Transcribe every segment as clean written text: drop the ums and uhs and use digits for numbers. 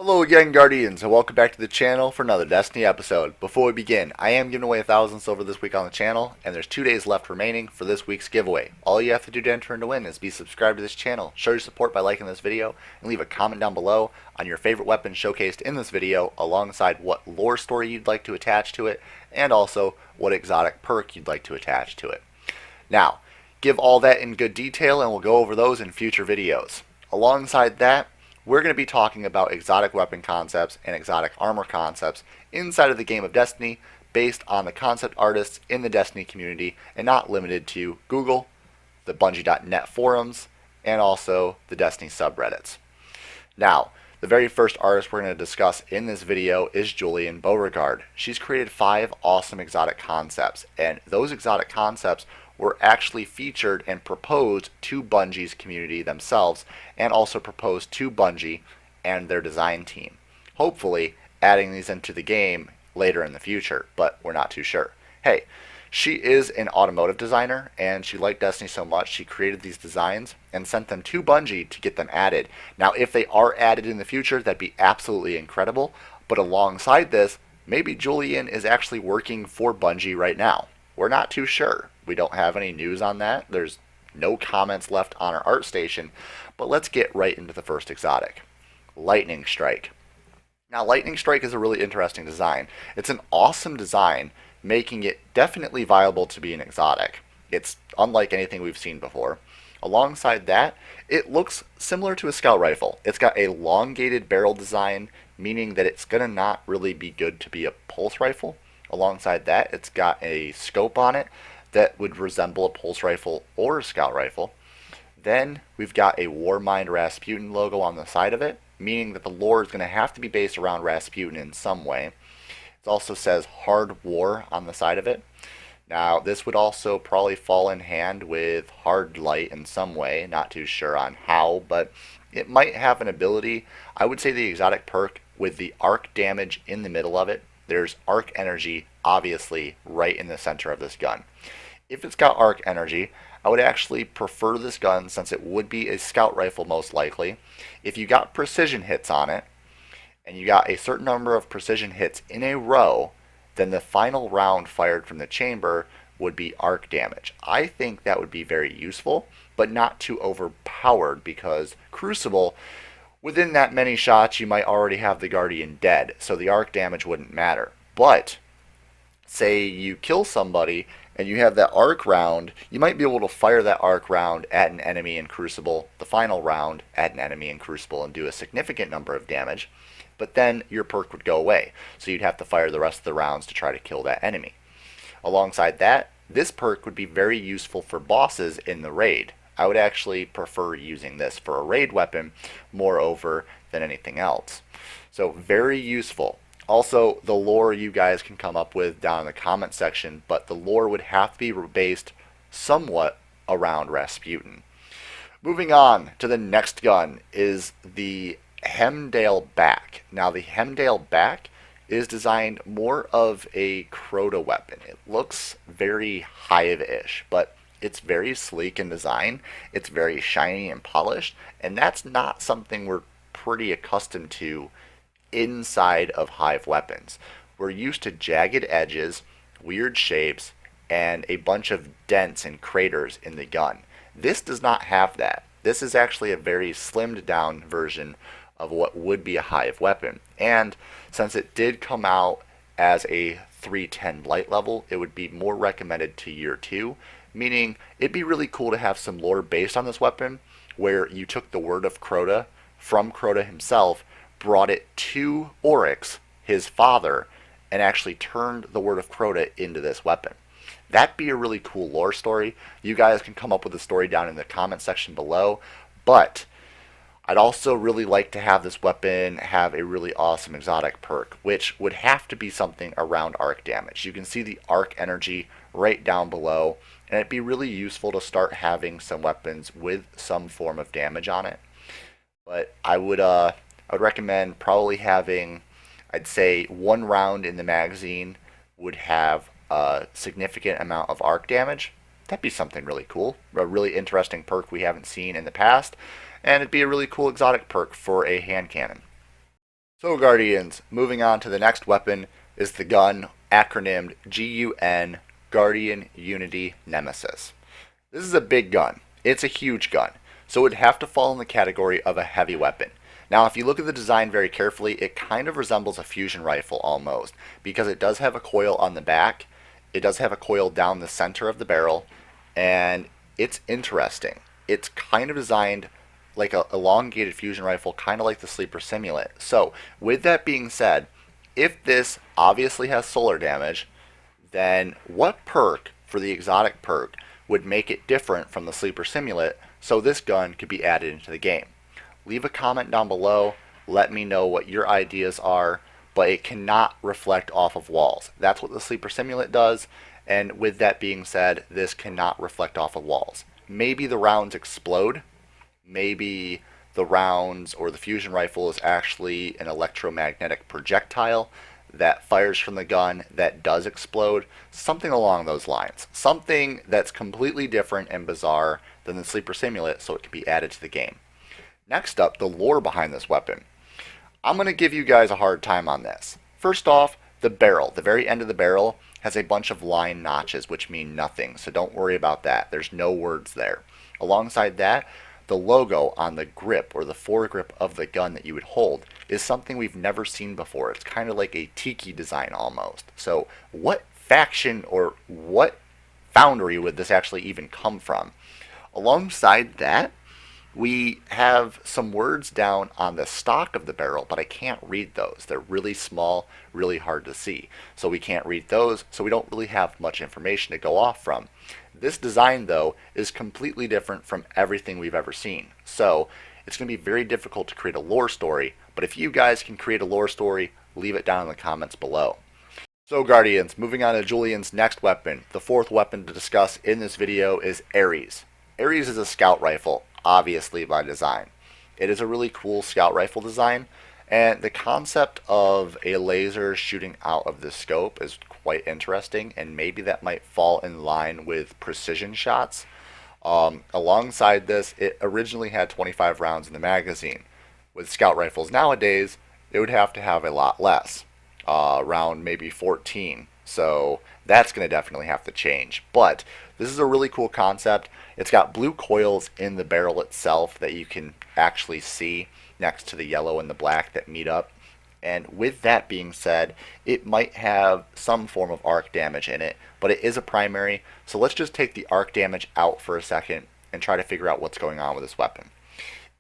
Hello again, Guardians, and welcome back to the channel for another Destiny episode. Before we begin, I am giving away 1,000 silver this week on the channel, and there's 2 days left remaining for this week's giveaway. All you have to do to enter and to win is be subscribed to this channel, show your support by liking this video, and leave a comment down below on your favorite weapon showcased in this video, alongside what lore story you'd like to attach to it, and also what exotic perk you'd like to attach to it. Now, give all that in good detail, and we'll go over those in future videos. Alongside that, we're going to be talking about exotic weapon concepts and exotic armor concepts inside of the game of Destiny based on the concept artists in the Destiny community and not limited to Google, the Bungie.net forums, and also the Destiny subreddits. Now, the very first artist we're going to discuss in this video is Julian Beauregard. She's created 5 awesome exotic concepts, and those exotic concepts were actually featured and proposed to Bungie's community themselves, and also proposed to Bungie and their design team. Hopefully adding these into the game later in the future, but we're not too sure. Hey, she is an automotive designer, and she liked Destiny so much she created these designs and sent them to Bungie to get them added. Now, if they are added in the future, that'd be absolutely incredible, but alongside this, maybe Julian is actually working for Bungie right now. We're not too sure. We don't have any news on that. There's no comments left on our art station, but let's get right into the first exotic. Lightning Strike. Now, Lightning Strike is a really interesting design. It's an awesome design, making it definitely viable to be an exotic. It's unlike anything we've seen before. Alongside that, it looks similar to a scout rifle. It's got a elongated barrel design, meaning that it's going to not really be good to be a pulse rifle. Alongside that, it's got a scope on it that would resemble a pulse rifle or a scout rifle. Then we've got a Warmind Rasputin logo on the side of it, meaning that the lore is going to have to be based around Rasputin in some way. It also says Hard War on the side of it. Now, this would also probably fall in hand with Hard Light in some way, not too sure on how, but it might have an ability. I would say the exotic perk with the arc damage in the middle of it. There's arc energy, obviously, right in the center of this gun. If it's got arc energy, I would actually prefer this gun since it would be a scout rifle most likely. If you got precision hits on it, and you got a certain number of precision hits in a row, then the final round fired from the chamber would be arc damage. I think that would be very useful, but not too overpowered, because Crucible, within that many shots, you might already have the Guardian dead, so the arc damage wouldn't matter. But say you kill somebody and you have that arc round, you might be able to fire that arc round at an enemy in Crucible, the final round at an enemy in Crucible, and do a significant number of damage, but then your perk would go away, so you'd have to fire the rest of the rounds to try to kill that enemy. Alongside that, this perk would be very useful for bosses in the raid. I would actually prefer using this for a raid weapon moreover than anything else. So very useful. Also, the lore you guys can come up with down in the comment section, but the lore would have to be based somewhat around Rasputin. Moving on to the next gun is the Hemdale Back. Now, the Hemdale Back is designed more of a Crota weapon. It looks very Hive-ish, but it's very sleek in design. It's very shiny and polished, and that's not something we're pretty accustomed to inside of Hive weapons. We're used to jagged edges, weird shapes, and a bunch of dents and craters in the gun. This does not have that. This is actually a very slimmed down version of what would be a Hive weapon. And since it did come out as a 310 light level, it would be more recommended to year 2, meaning it'd be really cool to have some lore based on this weapon where you took the word of Crota from Crota himself, brought it to Oryx, his father, and actually turned the word of Crota into this weapon. That'd be a really cool lore story. You guys can come up with a story down in the comment section below, but I'd also really like to have this weapon have a really awesome exotic perk, which would have to be something around arc damage. You can see the arc energy right down below, and it'd be really useful to start having some weapons with some form of damage on it. But I would recommend probably having, I'd say, 1 round in the magazine would have a significant amount of arc damage. That'd be something really cool, a really interesting perk we haven't seen in the past, and it'd be a really cool exotic perk for a hand cannon. So Guardians, moving on to the next weapon is the gun acronymed GUN, Guardian Unity Nemesis. This is a big gun. It's a huge gun, so it would have to fall in the category of a heavy weapon. Now, if you look at the design very carefully, it kind of resembles a fusion rifle almost, because it does have a coil on the back, it does have a coil down the center of the barrel, and it's interesting. It's kind of designed like a elongated fusion rifle, kind of like the Sleeper Simulant. So, with that being said, if this obviously has solar damage, then what perk for the exotic perk would make it different from the Sleeper Simulant so this gun could be added into the game? Leave a comment down below, let me know what your ideas are, but it cannot reflect off of walls. That's what the Sleeper Simulant does, and with that being said, this cannot reflect off of walls. Maybe the rounds explode, maybe the rounds or the fusion rifle is actually an electromagnetic projectile that fires from the gun that does explode, something along those lines. Something that's completely different and bizarre than the Sleeper Simulant so it can be added to the game. Next up, the lore behind this weapon. I'm going to give you guys a hard time on this. First off, the barrel, the very end of the barrel, has a bunch of line notches which mean nothing, so don't worry about that. There's no words there. Alongside that, the logo on the grip or the foregrip of the gun that you would hold is something we've never seen before. It's kind of like a tiki design almost. So what faction or what foundry would this actually even come from? Alongside that, we have some words down on the stock of the barrel, but I can't read those. They're really small, really hard to see. So we can't read those, so we don't really have much information to go off from. This design, though, is completely different from everything we've ever seen. So it's going to be very difficult to create a lore story, but if you guys can create a lore story, leave it down in the comments below. So Guardians, moving on to Julian's next weapon. The fourth weapon to discuss in this video is Ares. Ares is a scout rifle, obviously by design. It is a really cool scout rifle design, and the concept of a laser shooting out of the scope is quite interesting, and maybe that might fall in line with precision shots. Alongside this, it originally had 25 rounds in the magazine. With scout rifles nowadays, it would have to have a lot less, around maybe 14. So that's going to definitely have to change. But this is a really cool concept. It's got blue coils in the barrel itself that you can actually see next to the yellow and the black that meet up. And with that being said, it might have some form of arc damage in it, but it is a primary. So let's just take the arc damage out for a second and try to figure out what's going on with this weapon.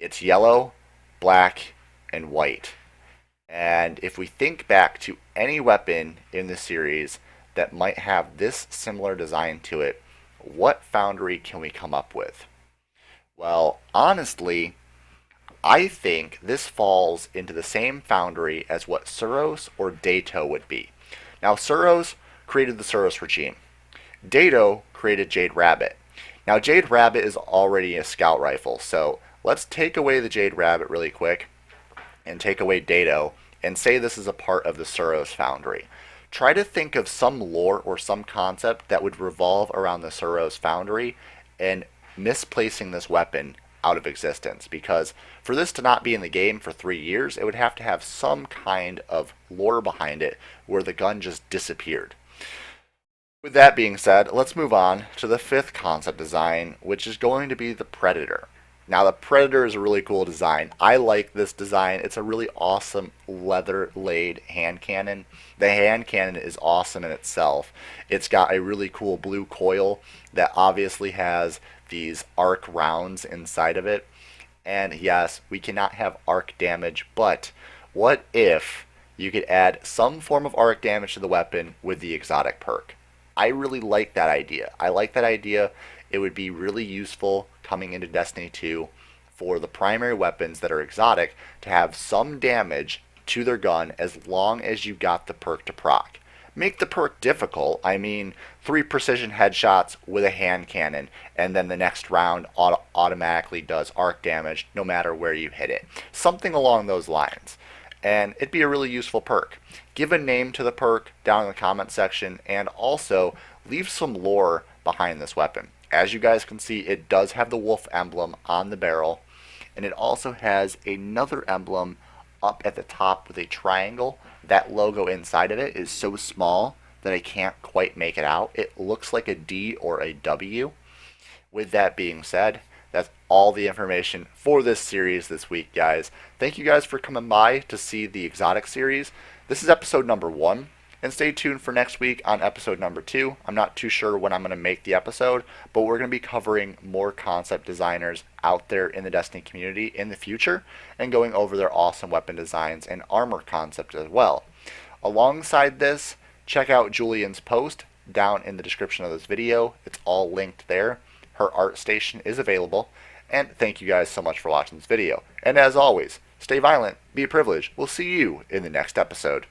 It's yellow, black, and white. And if we think back to any weapon in the series that might have this similar design to it, what foundry can we come up with? Well, honestly, I think this falls into the same foundry as what Suros or Dato would be. Now, Suros created the Suros regime. Dato created Jade Rabbit. Now, Jade Rabbit is already a scout rifle, so let's take away the Jade Rabbit really quick and take away Dato and say this is a part of the Suros foundry. Try to think of some lore or some concept that would revolve around the Suros foundry and misplacing this weapon out of existence, because for this to not be in the game for 3 years, it would have to have some kind of lore behind it where the gun just disappeared. With that being said, let's move on to the fifth concept design, which is going to be the Predator. Now, the Predator is a really cool design. I like this design. It's a really awesome leather-laid hand cannon. The hand cannon is awesome in itself. It's got a really cool blue coil that obviously has these arc rounds inside of it. And yes, we cannot have arc damage, but what if you could add some form of arc damage to the weapon with the exotic perk? I really like that idea. I like that idea. It would be really useful coming into Destiny 2 for the primary weapons that are exotic to have some damage to their gun as long as you got the perk to proc. Make the perk difficult. I mean, 3 precision headshots with a hand cannon, and then the next round automatically does arc damage no matter where you hit it. Something along those lines. And it'd be a really useful perk. Give a name to the perk down in the comment section, and also leave some lore behind this weapon. As you guys can see, it does have the wolf emblem on the barrel, and it also has another emblem up at the top with a triangle, that logo inside of it is so small that I can't quite make it out. It looks like a D or a W. With that being said, that's all the information for this series this week, guys. Thank you guys for coming by to see the exotic series. This is episode number 1, and stay tuned for next week on episode number 2. I'm not too sure when I'm going to make the episode, but we're going to be covering more concept designers out there in the Destiny community in the future and going over their awesome weapon designs and armor concept as well. Alongside this, check out Julian's post down in the description of this video. It's all linked there. Her art station is available. And thank you guys so much for watching this video. And as always, stay violent, be privileged. We'll see you in the next episode.